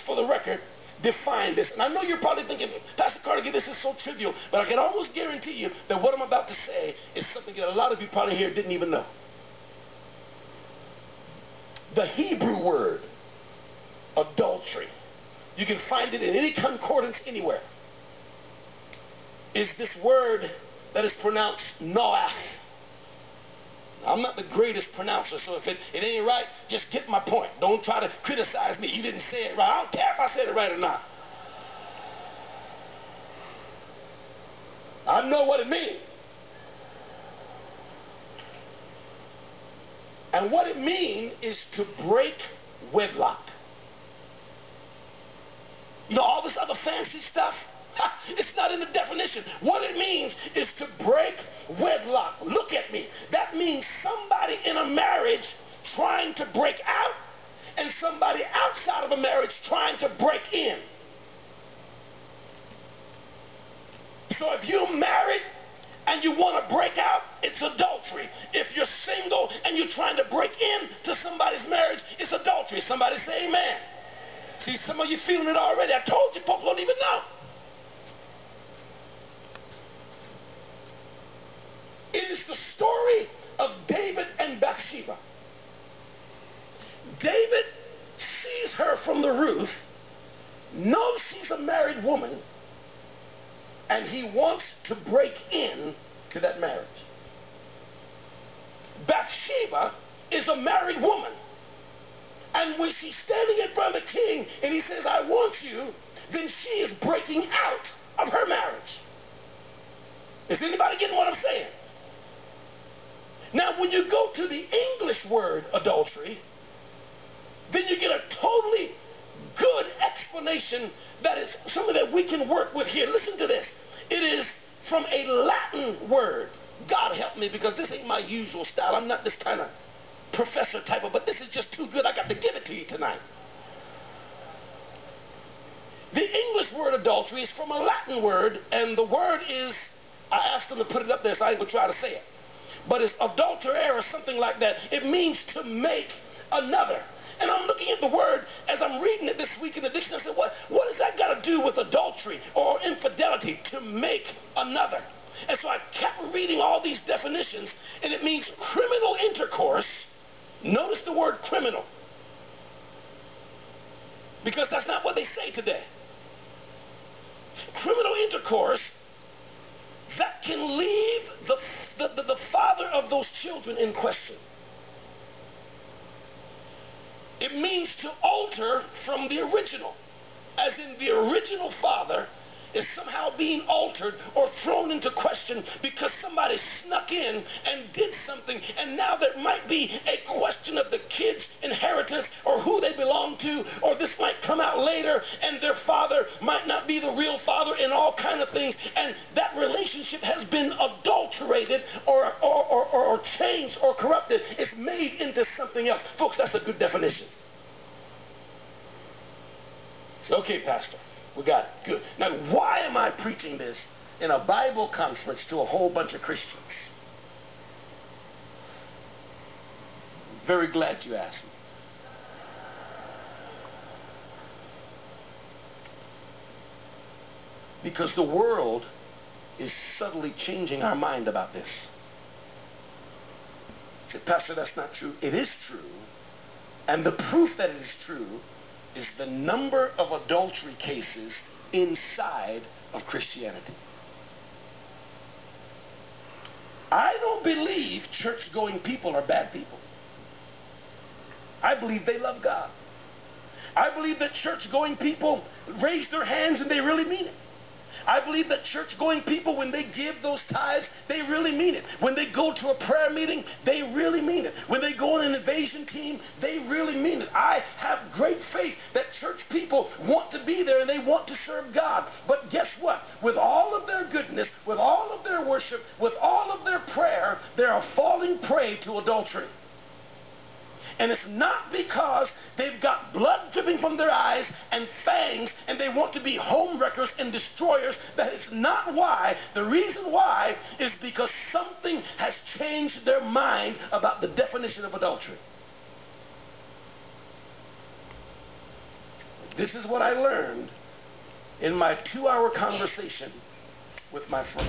for the record, define this. And I know you're probably thinking, Pastor Carnegie, this is so trivial, but I can almost guarantee you that what I'm about to say is something that a lot of you probably here didn't even know. The Hebrew word, adultery, you can find it in any concordance anywhere, is this word that is pronounced noach. I'm not the greatest pronouncer, so if it ain't right, just get my point. Don't try to criticize me. You didn't say it right. I don't care if I said it right or not. I know what it means. And what it means is to break wedlock. You know, all this other fancy stuff, it's not in the definition. What it means is to break wedlock. Look at me. That means somebody in a marriage trying to break out and somebody outside of a marriage trying to break in. So if you're married and you want to break out, it's adultery. If you're single and you're trying to break in to somebody's marriage, it's adultery. Somebody say amen. See, some of you feeling it already. I told you, folks don't even know. It is the story of David and Bathsheba. David sees her from the roof, knows she's a married woman, and he wants to break in to that marriage. Bathsheba is a married woman. And when she's standing in front of the king and he says, I want you, then she is breaking out of her marriage. Is anybody getting what I'm saying? Now, when you go to the English word adultery, then you get a totally good explanation that is something that we can work with here. Listen to this. It is from a Latin word. God help me, because this ain't my usual style. I'm not this kind of professor type of, but this is just too good. I got to give it to you tonight. The English word adultery is from a Latin word, and the word is, I asked them to put it up there, so I ain't gonna try to say it. But it's adulterare or something like that. It means to make another. And I'm looking at the word as I'm reading it this week in the dictionary. I said, what does that got to do with adultery or infidelity? To make another. And so I kept reading all these definitions, and it means criminal intercourse. Notice the word criminal, because that's not what they say today. Criminal intercourse that can leave the father of those children in question. It means to alter from the original, as in the original father is somehow being altered or thrown into question because somebody snuck in and did something, and now there might be a question of the kids' inheritance or who they belong to, or this might come out later and their father might not be the real father, and all kind of things, and that relationship has been adulterated or changed or corrupted. It's made into something else. Folks, that's a good definition. Okay, Pastor. We got it. Good. Now, why am I preaching this in a Bible conference to a whole bunch of Christians? Very glad you asked me. Because the world is subtly changing our mind about this. I said, Pastor, that's not true. It is true. And the proof that it is true is the number of adultery cases inside of Christianity. I don't believe church-going people are bad people. I believe they love God. I believe that church-going people raise their hands and they really mean it. I believe that church-going people, when they give those tithes, they really mean it. When they go to a prayer meeting, they really mean it. When they go on an invasion team, they really mean it. I have great faith that church people want to be there and they want to serve God. But guess what? With all of their goodness, with all of their worship, with all of their prayer, they are falling prey to adultery. And it's not because they've got blood dripping from their eyes and fangs and they want to be home wreckers and destroyers. That is not why. The reason why is because something has changed their mind about the definition of adultery. This is what I learned in my 2-hour conversation with my friend.